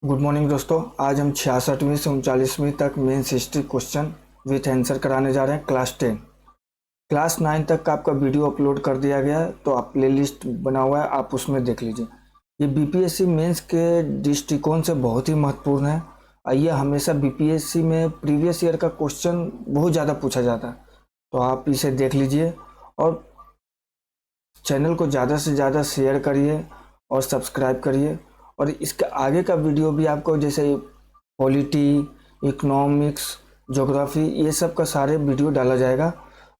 Good morning दोस्तों। आज हम 66वीं से 39वीं तक mains history question with answer कराने जा रहे हैं। क्लास 9 तक का आपका वीडियो अपलोड कर दिया गया है, तो आप प्ले लिस्ट बना हुआ है, आप उसमें देख लीजिए। ये बीपीएससी मेंस के दृष्टिकोण से बहुत ही महत्वपूर्ण है। ये हमेशा बीपीएससी में प्रीवियस ईयर का क्वेश्चन बहुत ज़्यादा पूछा जाता है, तो आप इसे देख लीजिए और चैनल को ज़्यादा से ज़्यादा शेयर करिए और सब्सक्राइब करिए। और इसके आगे का वीडियो भी आपको, जैसे पॉलिटी, इकोनॉमिक्स, ज्योग्राफी, ये सब का सारे वीडियो डाला जाएगा,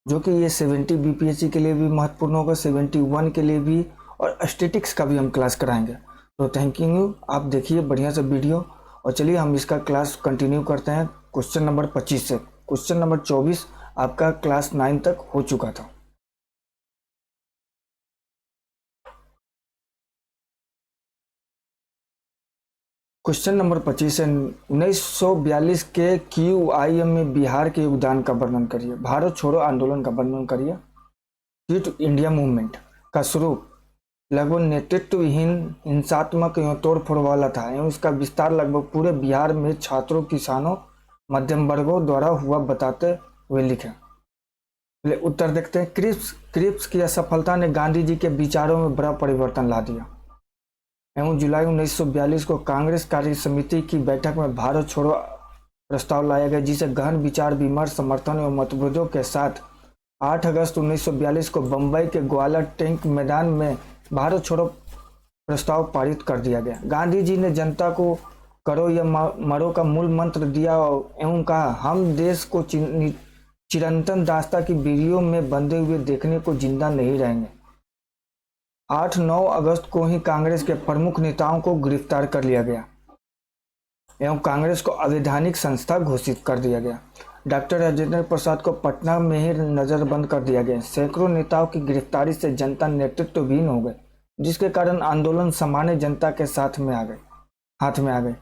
जो कि ये 70 बीपीएससी के लिए भी महत्वपूर्ण होगा, 71 के लिए भी, और स्टैटिक्स का भी हम क्लास कराएंगे। तो थैंक यू, आप देखिए बढ़िया सा वीडियो। और चलिए हम इसका क्लास कंटिन्यू करते हैं क्वेश्चन नंबर 25 से। क्वेश्चन नंबर 24 आपका क्लास 9 तक हो चुका था। क्वेश्चन नंबर 25 है, 1942 के QIM में बिहार के योगदान का वर्णन करिए। भारत छोड़ो आंदोलन का वर्णन करिए। क्विट इंडिया मूवमेंट का स्वरूप लगभग नेतृत्वहीन, हिंसात्मक एवं तोड़फोड़ वाला था एवं इसका विस्तार लगभग पूरे बिहार में छात्रों, किसानों, मध्यम वर्गों द्वारा हुआ बताते हुए लिखे। उत्तर देखते हैं। क्रिप्स की असफलता ने गांधी जी के विचारों में बड़ा परिवर्तन ला दिया एवं जुलाई 1942 को कांग्रेस कार्य समिति की बैठक में भारत छोड़ो प्रस्ताव लाया गया, जिसे गहन विचार विमर्श, समर्थन एवं मतभेदों के साथ 8 अगस्त 1942 को बम्बई के ग्वालियर टैंक मैदान में भारत छोड़ो प्रस्ताव पारित कर दिया गया। गांधी जी ने जनता को करो या मरो का मूल मंत्र दिया एवं कहा, हम देश को चिरंतन दास्ता की बीड़ियों में बंधे हुए देखने को जिंदा नहीं रहेंगे। 8-9 अगस्त को ही कांग्रेस के प्रमुख नेताओं को गिरफ्तार कर लिया गया एवं कांग्रेस को अवैधानिक संस्था घोषित कर दिया गया। डॉक्टर राजेंद्र प्रसाद को पटना में ही नजरबंद कर दिया गया। सैकड़ों नेताओं की गिरफ्तारी से जनता नेतृत्वहीन हो गई, जिसके कारण आंदोलन सामान्य जनता के हाथ में आ गए।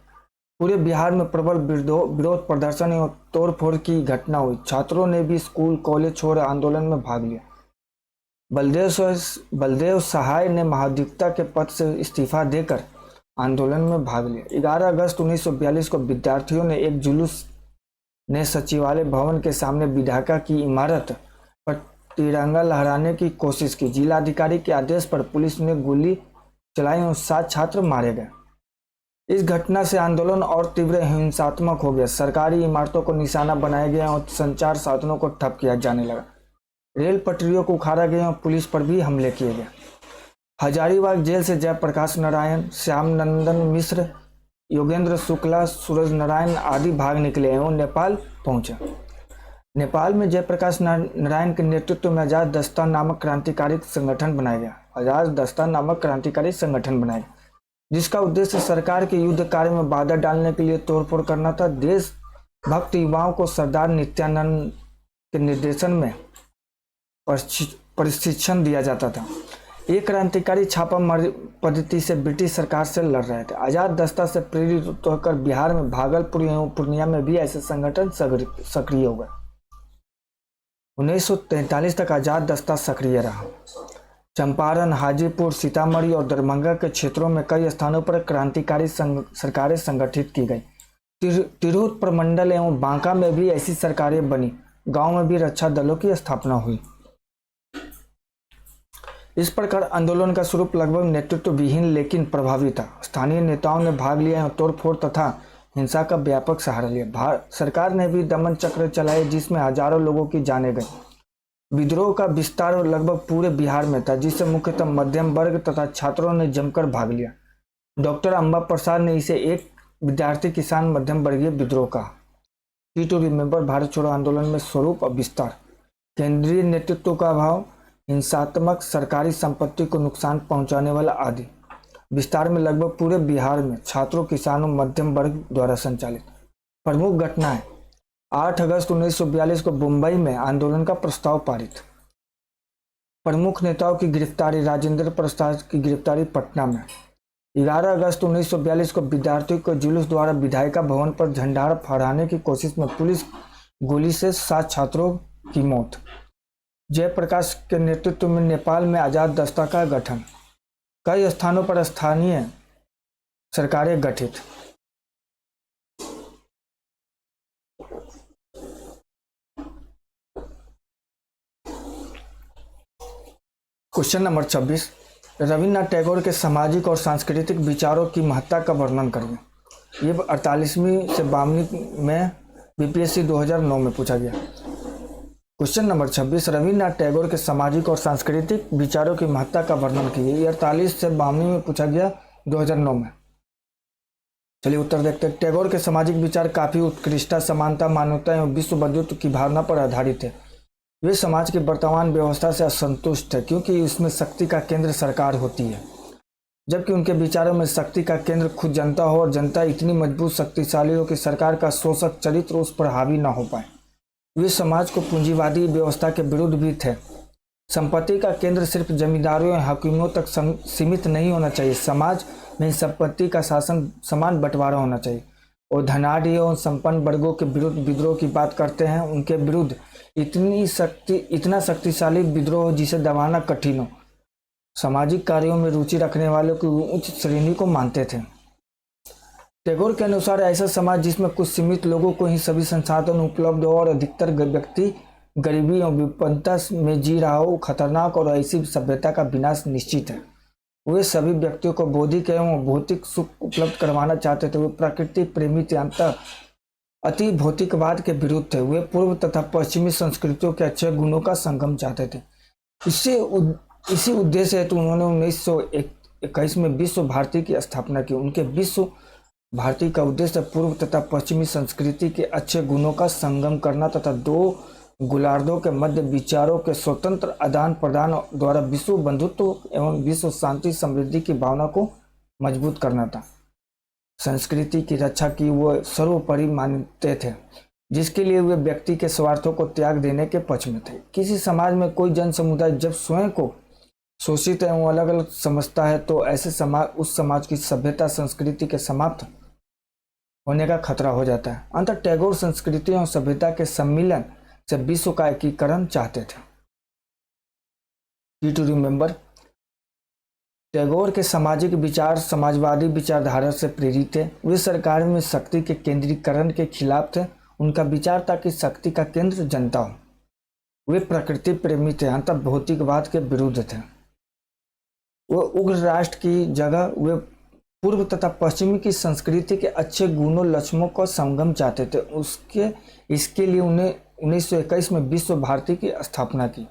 पूरे बिहार में प्रबल विरोध प्रदर्शन एवं तोड़फोड़ की घटना हुई। छात्रों ने भी स्कूल कॉलेज छोड़ आंदोलन में भाग लिया। बलदेव सहाय ने महाधिवक्ता के पद से इस्तीफा देकर आंदोलन में भाग लिया। 11 अगस्त 1942 को विद्यार्थियों ने एक जुलूस ने सचिवालय भवन के सामने विधायका की इमारत पर तिरंगा लहराने की कोशिश की। जिलाधिकारी के आदेश पर पुलिस ने गोली चलाई और 7 छात्र मारे गए। इस घटना से आंदोलन और तीव्र हिंसात्मक हो गया। सरकारी इमारतों को निशाना बनाया गया और संचार साधनों को ठप किया जाने लगा। रेल पटरियों को उखाड़ा गया और पुलिस पर भी हमले किए गए। हजारीबाग जेल से जयप्रकाश नारायण, श्याम नंदन मिश्र, योगेंद्र शुक्ला, सूरज नारायण आदि भाग निकले एवं नेपाल पहुंचे। नेपाल में जयप्रकाश नारायण के नेतृत्व में आजाद दस्ता नामक क्रांतिकारी संगठन बनाया गया, जिसका उद्देश्य सरकार के युद्ध कार्य में बाधा डालने के लिए तोड़फोड़ करना था। देशभक्त युवाओं को सरदार नित्यानंद के निर्देशन में प्रशिक्षण दिया जाता था। ये क्रांतिकारी छापा पद्धति से ब्रिटिश सरकार से लड़ रहे थे। आजाद दस्ता से प्रेरित होकर बिहार में भागलपुर एवं पूर्णिया में भी ऐसे संगठन सक्रिय हो गए। 1943 तक आजाद दस्ता सक्रिय रहा। चंपारण, हाजीपुर, सीतामढ़ी और दरभंगा के क्षेत्रों में कई स्थानों पर क्रांतिकारी सरकारें संगठित की गई। तिरहुत प्रमंडल एवं बांका में भी ऐसी सरकारें बनी। गांव में भी रक्षा दलों की स्थापना हुई। इस प्रकार आंदोलन का स्वरूप लगभग नेतृत्व विहीन लेकिन प्रभावी था। स्थानीय नेताओं ने भाग लिया और तोड़फोड़ तथा हिंसा का व्यापक सहारा लिया। सरकार ने भी दमन चक्र चलाए, जिसमें हजारों लोगों की जानें गई। विद्रोह का विस्तार लगभग पूरे बिहार में था, जिससे मुख्यतः मध्यम वर्ग तथा छात्रों ने जमकर भाग लिया। डॉक्टर अम्बा प्रसाद ने इसे एक विद्यार्थी किसान मध्यम वर्गीय विद्रोह कहा। टू रिमेंबर भारत छोड़ो आंदोलन में स्वरूप और विस्तार, केंद्रीय नेतृत्व का अभाव, हिंसात्मक, सरकारी संपत्ति को नुकसान पहुंचाने वाला आदि। विस्तार में लगभग पूरे बिहार में छात्रों, किसानों, मध्यम वर्ग द्वारा संचालित। प्रमुख घटनाएं: 8 अगस्त 1942 को मुंबई में आंदोलन का प्रस्ताव पारित। प्रमुख नेताओं की गिरफ्तारी: राजेंद्र प्रसाद की गिरफ्तारी पटना में। 11 अगस्त 1942 को विद्यार्थियों के जुलूस द्वारा विधायिका भवन पर झंडा फहराने की कोशिश में पुलिस गोली से 7 छात्रों की मौत। जयप्रकाश के नेतृत्व में नेपाल में आजाद दस्ता का गठन। कई स्थानों पर स्थानीय सरकारें गठित। क्वेश्चन नंबर 26, रविन्द्रनाथ टैगोर के सामाजिक और सांस्कृतिक विचारों की महत्ता का वर्णन करिए। ये 48वीं से 52वीं में बीपीएससी 2009 में पूछा गया। क्वेश्चन नंबर 26, रविन्द्रनाथ टैगोर के सामाजिक और सांस्कृतिक विचारों की महत्ता का वर्णन कीजिए। ये 48 से 52 में पूछा गया 2009 में। चलिए उत्तर देखते हैं। टैगोर के सामाजिक विचार काफी उत्कृष्टता, समानता, मानवता एवं विश्व बंधुत्व की भावना पर आधारित है। वे समाज की वर्तमान व्यवस्था से असंतुष्ट है क्योंकि इसमें शक्ति का केंद्र सरकार होती है, जबकि उनके विचारों में शक्ति का केंद्र खुद जनता हो और जनता इतनी मजबूत शक्तिशाली हो कि सरकार का शोषक चरित्र उस पर हावी न हो पाए। वे समाज को पूंजीवादी व्यवस्था के विरुद्ध भी थे। संपत्ति का केंद्र सिर्फ जमींदारों या हुक्मों तक सीमित नहीं होना चाहिए। समाज में संपत्ति का शासन समान बंटवारा होना चाहिए। और धनाढ़ एवं संपन्न वर्गों के विरुद्ध विद्रोह की बात करते हैं, उनके विरुद्ध इतना शक्तिशाली विद्रोह हो जिसे दबाना कठिन हो। सामाजिक कार्यों में रुचि रखने वालों की उच्च श्रेणी को मानते थे। टैगोर के अनुसार ऐसा समाज जिसमें कुछ सीमित लोगों को ही सभी संसाधन उपलब्ध हो और अधिकतर व्यक्ति गरीबी और विपन्नता में जी रहा हो, खतरनाक और ऐसी सभ्यता का विनाश निश्चित है। वे सभी व्यक्तियों को बौद्धिक एवं भौतिक सुख उपलब्ध करवाना चाहते थे। वे प्रकृति प्रेमी थे, अंततः अति भौतिकवाद के विरुद्ध थे। वे पूर्व तथा पश्चिमी संस्कृतियों के अच्छे गुणों का संगम चाहते थे। इसी उद्देश्य हेतु उन्होंने 1921 में विश्व भारती की स्थापना की। उनके विश्व भारती का उद्देश्य पूर्व तथा पश्चिमी संस्कृति के अच्छे गुणों का संगम करना तथा दो गोलार्धों के मध्य विचारों के स्वतंत्र आदान प्रदान द्वारा विश्व बंधुत्व एवं विश्व शांति समृद्धि की भावना को मजबूत करना था। संस्कृति की रक्षा की वो सर्वोपरि मानते थे, जिसके लिए वे व्यक्ति के स्वार्थों को त्याग देने के पक्ष में थे। किसी समाज में कोई जन समुदाय जब स्वयं को शोषित एवं अलग अलग समझता है तो ऐसे समाज उस समाज की सभ्यता संस्कृति के समाप्त होने का खतरा हो जाता है। अंततः टैगोर संस्कृति और सभ्यता के सम्मिलन से विश्व का एकीकरण चाहते थे। की टू रिमेंबर, टैगोर के सामाजिक विचार समाजवादी विचारधारा से प्रेरित थे। वे सरकार में शक्ति के केंद्रीकरण के खिलाफ थे। उनका विचार था कि शक्ति का केंद्र जनता हो। वे प्रकृति प्रेमी थे, अंततः भौतिकवाद के विरुद्ध थे। वो उग्र राष्ट्र की जगह वे पूर्व तथा पश्चिमी की संस्कृति के अच्छे गुणों लक्ष्यों का संगम चाहते थे। इसके लिए उन्हें 1921 में विश्व भारती की स्थापना की।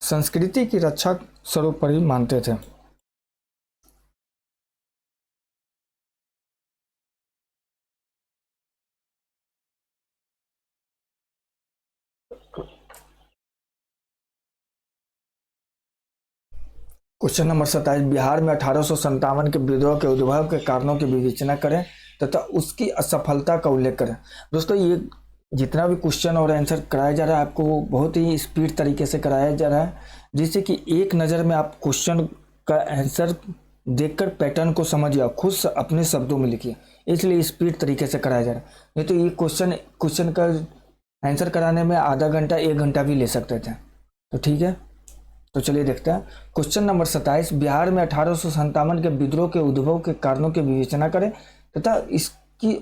संस्कृति की रक्षा सर्वोपरि मानते थे। क्वेश्चन नंबर 27, बिहार में 1857 के विद्रोह के उद्भव के कारणों की विवेचना करें तथा उसकी असफलता का उल्लेख करें। दोस्तों, ये जितना भी क्वेश्चन और आंसर कराया जा रहा है आपको बहुत ही स्पीड तरीके से कराया जा रहा है, जिससे कि एक नज़र में आप क्वेश्चन का आंसर देखकर पैटर्न को समझिए, खुद अपने शब्दों में लिखिए। इसलिए स्पीड तरीके से कराया जा रहा है। नहीं तो ये क्वेश्चन का आंसर कराने में आधा घंटा 1 घंटा भी ले सकते थे। तो ठीक है, तो चलिए देखते हैं। क्वेश्चन नंबर 27, बिहार में 1857 के विद्रोह के उद्भव के कारणों की विवेचना करें तथा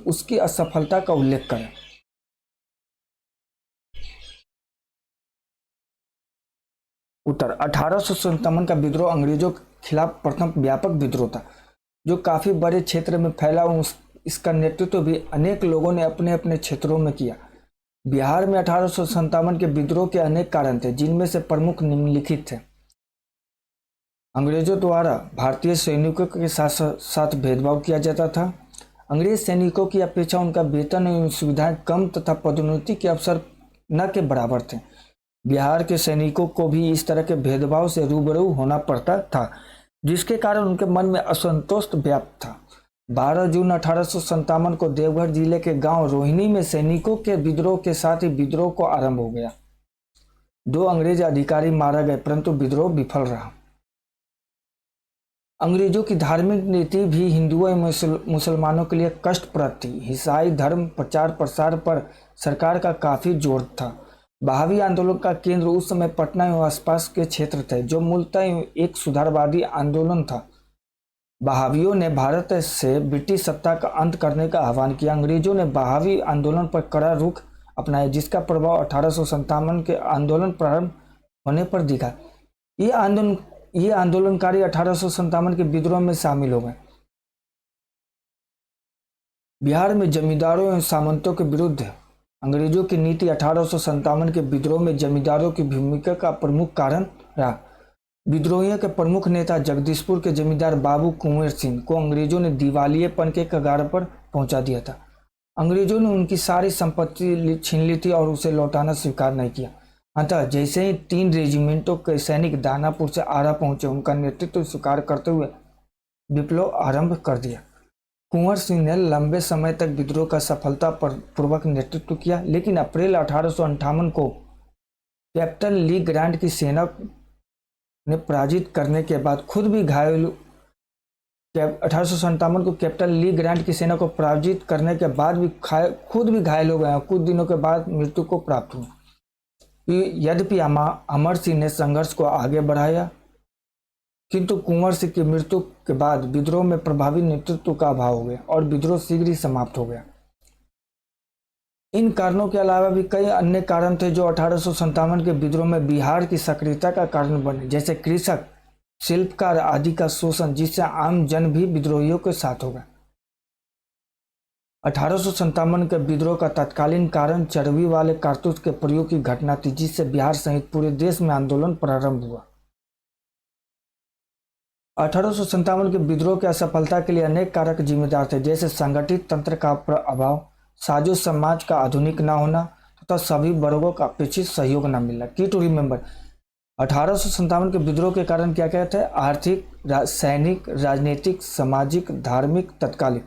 उसकी असफलता का उल्लेख करें। उत्तर, 1857 का विद्रोह अंग्रेजों के खिलाफ प्रथम व्यापक विद्रोह था, जो काफी बड़े क्षेत्र में फैला। इसका नेतृत्व भी अनेक लोगों ने अपने अपने क्षेत्रों में किया। बिहार में 1857 के विद्रोह के अनेक कारण थे, जिनमें से प्रमुख निम्नलिखित थे। अंग्रेजों द्वारा भारतीय सैनिकों के साथ साथ भेदभाव किया जाता था। अंग्रेज सैनिकों की अपेक्षा उनका वेतन एवं सुविधाएं कम तथा पदोन्नति के अवसर न के बराबर थे। बिहार के सैनिकों को भी इस तरह के भेदभाव से रूबरू होना पड़ता था, जिसके कारण उनके मन में असंतोष व्याप्त था। 12 जून 1857 को देवघर जिले के गांव रोहिणी में सैनिकों के विद्रोह के साथ ही विद्रोह को आरंभ हो गया। 2 अंग्रेज अधिकारी मारे गए, परंतु विद्रोह विफल रहा। अंग्रेजों की धार्मिक नीति भी हिंदुओं एवं मुसलमानों के लिए कष्टप्रद थी। ईसाई धर्म प्रचार प्रसार पर सरकार का काफी जोर था। बहावी आंदोलन का केंद्र उस समय पटना एवं आसपास के क्षेत्र थे, जो मूलतः एक सुधारवादी आंदोलन था। बहावियों ने भारत से ब्रिटिश सत्ता का अंत करने का आह्वान किया। अंग्रेजों ने बहावी आंदोलन पर कड़ा रुख अपनाया, जिसका प्रभाव 1857 के आंदोलन प्रारंभ होने पर दिखा। ये आंदोलनकारी 1857 के विद्रोह में शामिल हो गए। बिहार में जमींदारों एवं सामंतों के विरुद्ध अंग्रेजों की नीति 1857 के विद्रोह में जमींदारों की भूमिका का प्रमुख कारण रहा। विद्रोहियों के प्रमुख नेता जगदीशपुर के जमींदार बाबू कुंवर सिंह को अंग्रेजों ने दिवालियेपन के कगार पर पहुंचा दिया था। अंग्रेजों ने उनकी सारी संपत्ति छीन ली थी और उसे लौटाना स्वीकार नहीं किया। अतः जैसे ही 3 रेजिमेंटों के सैनिक दानापुर से आरा पहुंचे, उनका नेतृत्व स्वीकार करते हुए विप्लव आरंभ कर दिया। कुंवर सिंह ने लंबे समय तक विद्रोह का सफलतापूर्वक नेतृत्व किया, लेकिन अप्रैल 1858 को कैप्टन ली ग्रांट की सेना ने पराजित करने के बाद खुद भी घायल 1857 को कैप्टन ली ग्रांट की सेना को पराजित करने के बाद भी खुद भी घायल हो गए। कुछ दिनों के बाद मृत्यु को प्राप्त हुई। यद्यपि अमर सिंह ने संघर्ष को आगे बढ़ाया, किंतु कुंवर सिंह की मृत्यु के बाद विद्रोह में प्रभावी नेतृत्व का अभाव हो गया और विद्रोह शीघ्र ही समाप्त हो गया। इन कारणों के अलावा भी कई अन्य कारण थे जो 1857 के विद्रोह में बिहार की सक्रियता का कारण बने, जैसे कृषक, शिल्पकार आदि का शोषण, जिससे आम जन भी विद्रोहियों के साथ हो गए। 1857 के विद्रोह का तत्कालीन कारण चर्बी वाले कारतूस के प्रयोग की घटना थी, जिससे बिहार सहित पूरे देश में आंदोलन प्रारंभ हुआ। 1857 के विद्रोह की असफलता के लिए अनेक कारक जिम्मेदार थे, जैसे संगठित तंत्र का अभाव, साजो समाज का आधुनिक न होना तथा सभी वर्गों का अपेक्षित सहयोग न मिलना। की टू रिमेंबर, 1857 के विद्रोह के कारण क्या क्या थे? आर्थिक, सैनिक, राजनीतिक, सामाजिक, धार्मिक, तत्कालिक।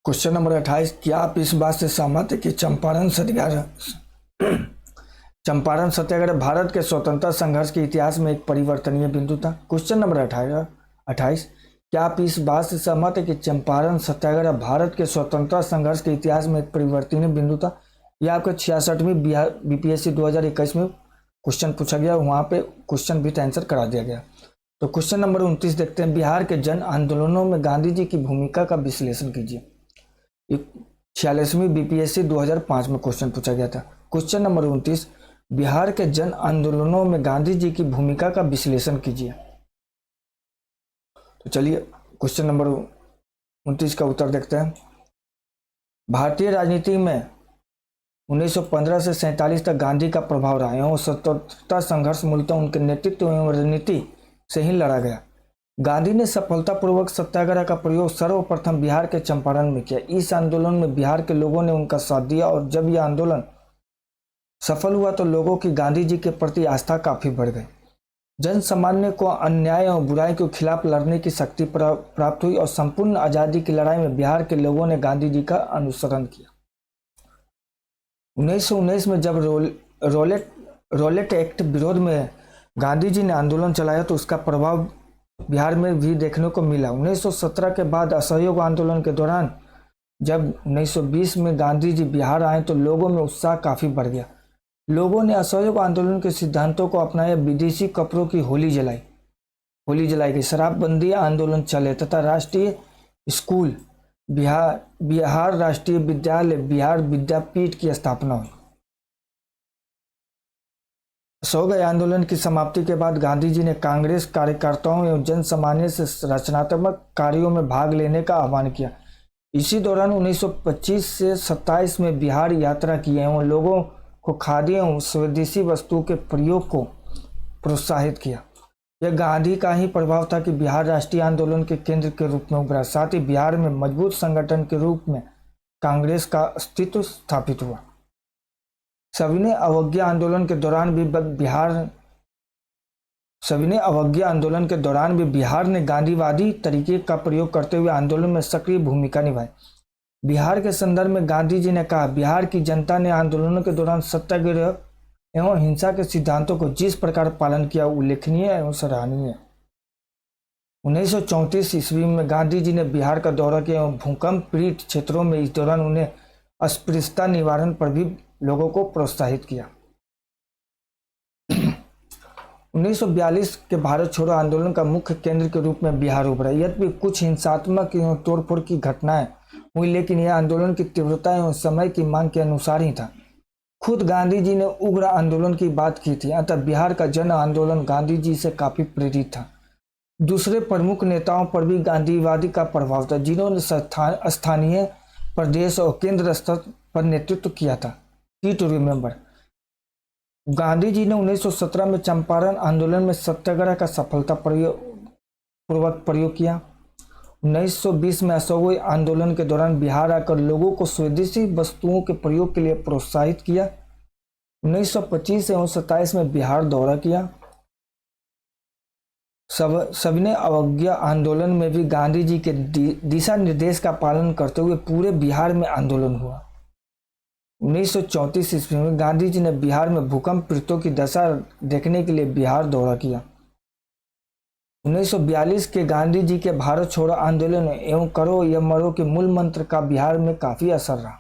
क्वेश्चन नंबर 28, क्या आप इस बात से सहमत है कि चंपारण सत्याग्रह भारत के स्वतंत्रता संघर्ष के इतिहास में एक परिवर्तनीय बिंदु था? क्वेश्चन नंबर 28, क्या आप इस बात से सहमत है कि चंपारण सत्याग्रह भारत के स्वतंत्रता संघर्ष के इतिहास में एक परिवर्तनीय बिंदु था? यह आपका 66वीं बिहार बीपीएससी 2021 में क्वेश्चन पूछा गया, वहां पे क्वेश्चन विथ आंसर करा दिया गया। तो क्वेश्चन नंबर 29 देखते हैं, बिहार के जन आंदोलनों में गांधी जी की भूमिका का विश्लेषण कीजिए। 46वीं बीपीएससी 2005 में क्वेश्चन पूछा गया था। क्वेश्चन नंबर 29, बिहार के जन आंदोलनों में गांधी जी की भूमिका का विश्लेषण कीजिए। तो चलिए क्वेश्चन नंबर 29 का उत्तर देखते हैं। भारतीय राजनीति में 1915 से 47 तक गांधी का प्रभाव रहा एवं स्वतंत्रता संघर्ष मूलतः उनके नेतृत्व एवं रणनीति से ही लड़ा गया। गांधी ने सफलतापूर्वक सत्याग्रह का प्रयोग सर्वप्रथम बिहार के चंपारण में किया। इस आंदोलन में बिहार के लोगों ने उनका साथ दिया और जब यह आंदोलन सफल हुआ तो लोगों की गांधी जी के प्रति आस्था काफी बढ़ गई। जन सामान्य को अन्याय और बुराई के खिलाफ लड़ने की शक्ति प्राप्त हुई और संपूर्ण आजादी की लड़ाई में बिहार के लोगों ने गांधी जी का अनुसरण किया। 1919 में जब रोलेट एक्ट विरोध में गांधी जी ने आंदोलन चलाया तो उसका प्रभाव बिहार में भी देखने को मिला। 1917 के बाद असहयोग आंदोलन के दौरान जब 1920 में गांधी जी बिहार आए तो लोगों में उत्साह काफी बढ़ गया। लोगों ने असहयोग आंदोलन के सिद्धांतों को अपनाया, विदेशी कपड़ों की होली जलाई गई, शराबबंदी आंदोलन चले तथा राष्ट्रीय स्कूल बिहार राष्ट्रीय विद्यालय बिहार विद्यापीठ की स्थापना हुई। असहयोग आंदोलन की समाप्ति के बाद गांधी जी ने कांग्रेस कार्यकर्ताओं एवं जन सामान्य से रचनात्मक कार्यों में भाग लेने का आह्वान किया। इसी दौरान 1925 से 27 में बिहार यात्रा की एवं लोगों को खादी एवं स्वदेशी वस्तुओं के प्रयोग को प्रोत्साहित किया। यह गांधी का ही प्रभाव था कि बिहार राष्ट्रीय आंदोलन के केंद्र के रूप में उभरा। साथ ही बिहार में मजबूत संगठन के रूप में कांग्रेस का अस्तित्व स्थापित हुआ। सविनय अवज्ञा आंदोलन के दौरान भी बिहार ने गांधीवादी तरीके का प्रयोग करते हुए आंदोलन में सक्रिय भूमिका निभाई। बिहार के संदर्भ में गांधी जी ने कहा, बिहार की जनता ने आंदोलनों के दौरान सत्याग्रह एवं हिंसा के सिद्धांतों को जिस प्रकार पालन किया उल्लेखनीय एवं सराहनीय। 1934 ईस्वी में गांधी जी ने बिहार का दौरा किया एवं भूकंप पीड़ित क्षेत्रों में इस दौरान उन्हें अस्पृश्यता निवारण पर भी लोगों को प्रोत्साहित किया। 1942 के भारत छोड़ो आंदोलन का मुख्य केंद्र के रूप में बिहार उभरा। यद्यपि कुछ हिंसात्मक एवं तोड़फोड़ की घटनाएं हुई, लेकिन यह आंदोलन की तीव्रता एवं समय की मांग के अनुसार ही था। खुद गांधी जी ने उग्र आंदोलन की बात की थी, अतः बिहार का जन आंदोलन गांधी जी से काफी प्रेरित था। दूसरे प्रमुख नेताओं पर भी गांधीवादी का प्रभाव था, जिन्होंने स्थानीय, प्रदेश और केंद्र स्तर पर नेतृत्व किया था। की टू रिमेंबर, गांधी जी ने 1917 में चंपारण आंदोलन में सत्याग्रह का सफलतापूर्वक प्रयोग किया। 1920 में असहयोग आंदोलन के दौरान बिहार आकर लोगों को स्वदेशी वस्तुओं के प्रयोग के लिए प्रोत्साहित किया। 1925 एवं 27 में बिहार दौरा किया। सविनय अवज्ञा आंदोलन में भी गांधी जी के दिशा निर्देश का पालन करते हुए पूरे बिहार में आंदोलन हुआ। 1934 ईस्वी में गांधी जी ने बिहार में भूकंप पीड़ितों की दशा देखने के लिए बिहार दौरा किया। 1942 के गांधी जी के भारत छोड़ो आंदोलन एवं करो या मरो के मूल मंत्र का बिहार में काफी असर रहा।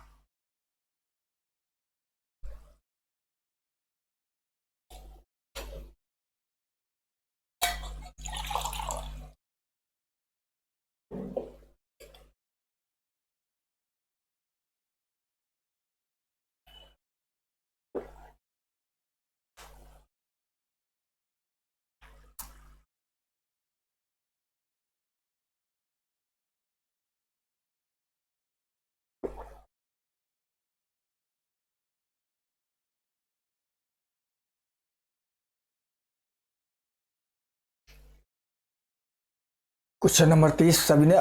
क्वेश्चन नंबर 30, सविनय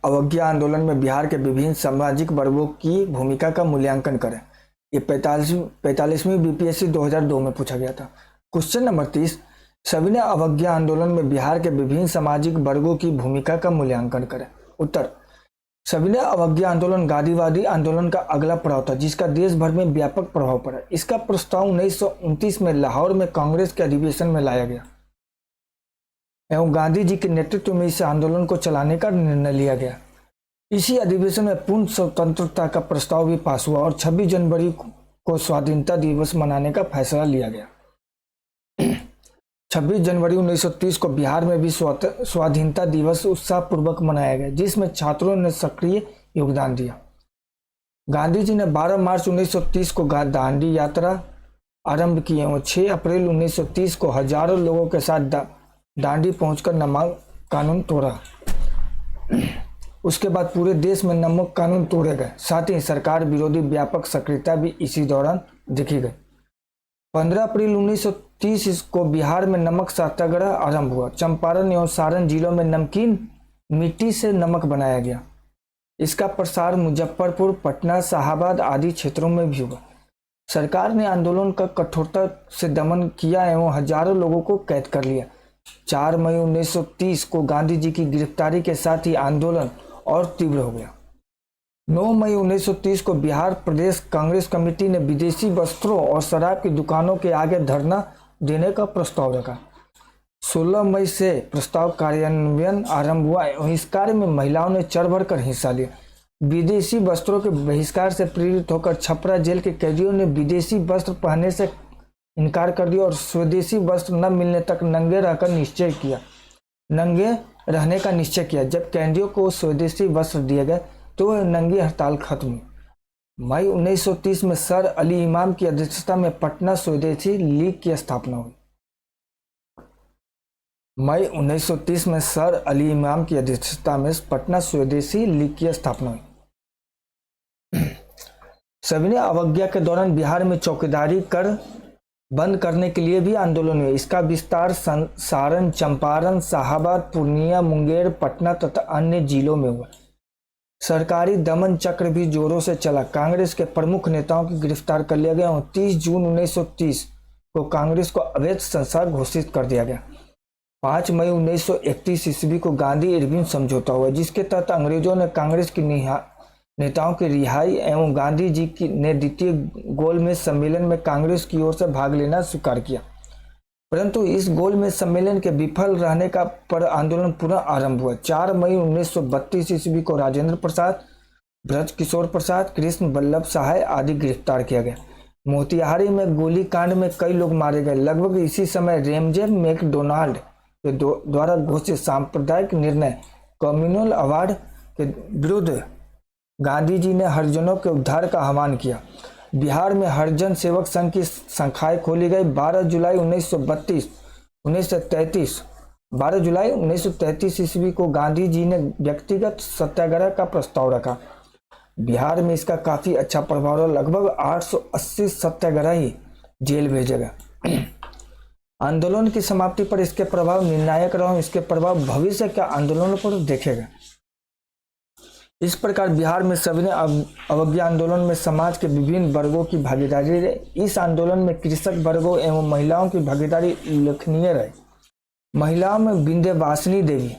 अवज्ञा आंदोलन में बिहार के विभिन्न सामाजिक वर्गों की भूमिका का मूल्यांकन करें। ये 45वीं बीपीएससी 2002 में पूछा गया था। क्वेश्चन नंबर 30, सविनय अवज्ञा आंदोलन में बिहार के विभिन्न सामाजिक वर्गों की भूमिका का मूल्यांकन करें। उत्तर, सविनय अवज्ञा आंदोलन गांधीवादी आंदोलन का अगला पड़ाव था, जिसका देश भर में व्यापक प्रभाव पड़ा। इसका प्रस्ताव 1929 में लाहौर में कांग्रेस के अधिवेशन में लाया गया एवं गांधी जी के नेतृत्व में इस आंदोलन को चलाने का निर्णय लिया गया। इसी अधिवेशन में पूर्ण स्वतंत्रता का प्रस्ताव भी पास हुआ और 26 जनवरी को स्वाधीनता दिवस मनाने का फैसला लिया गया। 26 जनवरी 1930 को बिहार में भी स्वाधीनता दिवस उत्साहपूर्वक मनाया गया, जिसमें छात्रों ने सक्रिय योगदान दिया। गांधी जी ने 12 मार्च 1930 को दांडी यात्रा आरंभ की और 6 अप्रैल 1930 को हजारों लोगों के साथ दांडी पहुंचकर नमक कानून तोड़ा। उसके बाद पूरे देश में नमक कानून तोड़े गए। साथ ही सरकार विरोधी व्यापक सक्रियता भी इसी दौरान देखी गई। 15 अप्रैल 1930 को बिहार में नमक सत्याग्रह आरंभ हुआ। चंपारण एवं सारण जिलों में नमकीन मिट्टी से नमक बनाया गया। इसका प्रसार मुजफ्फरपुर, पटना, शाहाबाद आदि क्षेत्रों में भी हुआ। सरकार ने आंदोलन का कठोरता से दमन किया एवं हजारों लोगों को कैद कर लिया। 4 मई 1930 को गांधी जी की गिरफ्तारी के साथ ही आंदोलन और तीव्र हो गया। 9 मई 1930 को बिहार प्रदेश कांग्रेस कमेटी ने विदेशी वस्त्रों और शराब की दुकानों के आगे धरना देने का प्रस्ताव रखा। 16 मई से प्रस्ताव कार्यान्वयन आरंभ हुआ और इस कार्य में महिलाओं ने चढ़ बढ़कर हिस्सा लिया। विदेशी वस्त्रों के बहिष्कार से प्रेरित होकर छपरा जेल के कैदियों ने विदेशी वस्त्र पहनने से इनकार कर दिया और स्वदेशी वस्त्र न मिलने तक नंगे रहने का निश्चय किया। जब कैदियों को स्वदेशी वस्त्र दिए गए तो वह नंगी हड़ताल खत्म हुई। मई 1930 में सर अली इमाम की अध्यक्षता में पटना स्वदेशी लीग की स्थापना हुई। मई 1930 में सर अली इमाम की अध्यक्षता में पटना स्वदेशी लीग की स्थापना हुई। सविनय अवज्ञा के दौरान बिहार में चौकीदारी कर बंद करने के लिए भी आंदोलन हुए। इसका विस्तार सारण, चंपारण, शाहाबाद, पूर्णिया, मुंगेर, पटना तथा अन्य जिलों में हुआ। सरकारी दमन चक्र भी जोरों से चला। कांग्रेस के प्रमुख नेताओं की गिरफ्तार कर लिया गया और 30 जून 1930 को कांग्रेस को अवैध संस्था घोषित कर दिया गया। 5 मई 1931 ईस्वी को गांधी इरविन समझौता हुआ, जिसके तहत अंग्रेजों ने कांग्रेस की नेताओं की रिहाई एवं गांधी जी ने द्वितीय गोलमेज सम्मेलन में कांग्रेस की ओर से भाग लेना स्वीकार किया। परंतु इस गोलमेज सम्मेलन के विफल रहने का पर आंदोलन पुनः आरंभ हुआ। 4 मई 1932 ईस्वी को राजेंद्र प्रसाद, ब्रज किशोर प्रसाद, कृष्ण वल्लभ सहाय आदि गिरफ्तार किया गया। मोतिहारी में गोलीकांड में कई लोग मारे गए। लगभग इसी समय रेमजे मैकडोनाल्ड के द्वारा घोषित सांप्रदायिक निर्णय कम्युनल अवार्ड के विरुद्ध गांधी जी ने हरिजनों के उद्धार का आह्वान किया। बिहार में हरिजन सेवक संघ की शाखाएं खोली गई। 12 जुलाई 1933 ईस्वी को गांधी जी ने व्यक्तिगत सत्याग्रह का प्रस्ताव रखा। बिहार में इसका काफी अच्छा प्रभाव रहा। लगभग 880 सत्याग्रही जेल भेजे गए। आंदोलन की समाप्ति पर इसके प्रभाव निर्णायक रहा। इसके प्रभाव भविष्य के आंदोलनों पर देखेगा। इस प्रकार बिहार में सविनय अवज्ञा आंदोलन में समाज के विभिन्न वर्गों की भागीदारी रही। इस आंदोलन में कृषक वर्गों एवं महिलाओं की भागीदारी उल्लेखनीय रही। महिलाओं में विंध्यवासिनी देवी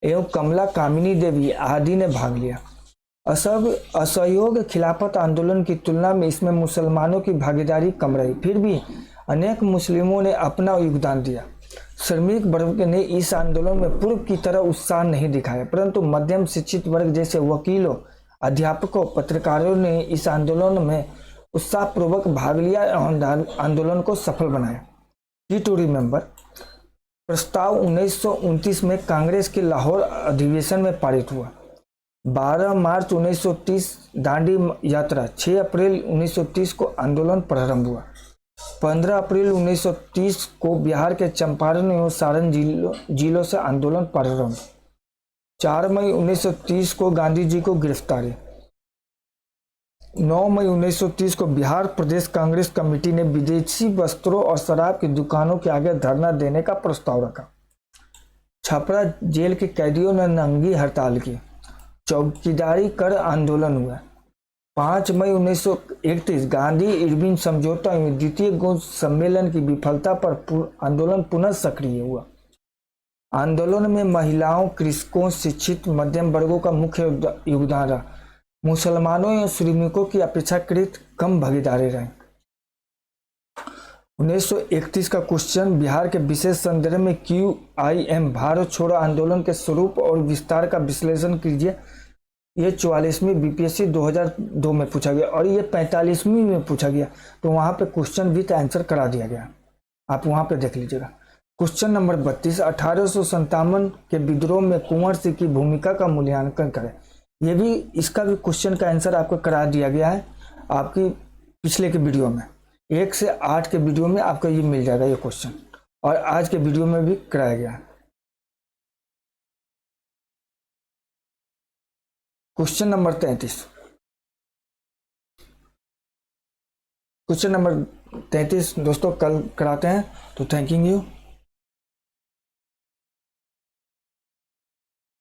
एवं कमला कामिनी देवी आदि ने भाग लिया। असहयोग खिलाफत आंदोलन की तुलना में इसमें मुसलमानों की भागीदारी कम रही। फिर भी अनेक मुस्लिमों ने अपना योगदान दिया। श्रमिक वर्ग ने इस आंदोलन में पूर्व की तरह उत्साह नहीं दिखाया, परंतु मध्यम शिक्षित वर्ग जैसे वकीलों, अध्यापकों, पत्रकारों ने इस आंदोलन में उत्साहपूर्वक भाग लिया और आंदोलन को सफल बनाया। की टू रिमेंबर प्रस्ताव 1929 में कांग्रेस के लाहौर अधिवेशन में पारित हुआ। 12 मार्च 1930 दांडी यात्रा। 6 अप्रैल 1930 को आंदोलन प्रारंभ हुआ। 15 अप्रैल 1930 को बिहार के चंपारण एवं सारण जिलों से आंदोलन प्रारंभ। 4 मई 1930 को गांधी जी को गिरफ्तारी। 9 मई 1930 को बिहार प्रदेश कांग्रेस कमेटी ने विदेशी वस्त्रों और शराब की दुकानों के आगे धरना देने का प्रस्ताव रखा। छपरा जेल के कैदियों ने नंगी हड़ताल की। चौकीदारी कर आंदोलन हुआ। 5 मई 1931 गांधी इरविन समझौता एवं द्वितीय गौड़ सम्मेलन की विफलता पर आंदोलन पुनः सक्रिय हुआ। आंदोलन में महिलाओं, कृषकों, शिक्षित मध्यम वर्गों का मुख्य योगदान रहा। मुसलमानों एवं श्रमिकों की अपेक्षाकृत कम भागीदारी रही। 1931 का क्वेश्चन, बिहार के विशेष संदर्भ में QIM भारत छोड़ो आंदोलन के स्वरूप और विस्तार का विश्लेषण कीजिए। ये 44वीं BPSC 2002 में पूछा गया और ये 45वीं में पूछा गया, तो वहां पे क्वेश्चन विथ आंसर करा दिया गया। आप वहां पे देख लीजिएगा। क्वेश्चन नंबर 32, 1857 के विद्रोह में कुंवर सिंह की भूमिका का मूल्यांकन करें। ये भी, इसका भी क्वेश्चन का आंसर आपको करा दिया गया है आपकी पिछले के वीडियो में। 1 से 8 के वीडियो में आपको ये मिल जाएगा ये क्वेश्चन, और आज के वीडियो में भी कराया गया है। क्वेश्चन नंबर 33, क्वेश्चन नंबर 33 दोस्तों कल कराते हैं, तो थैंक यू।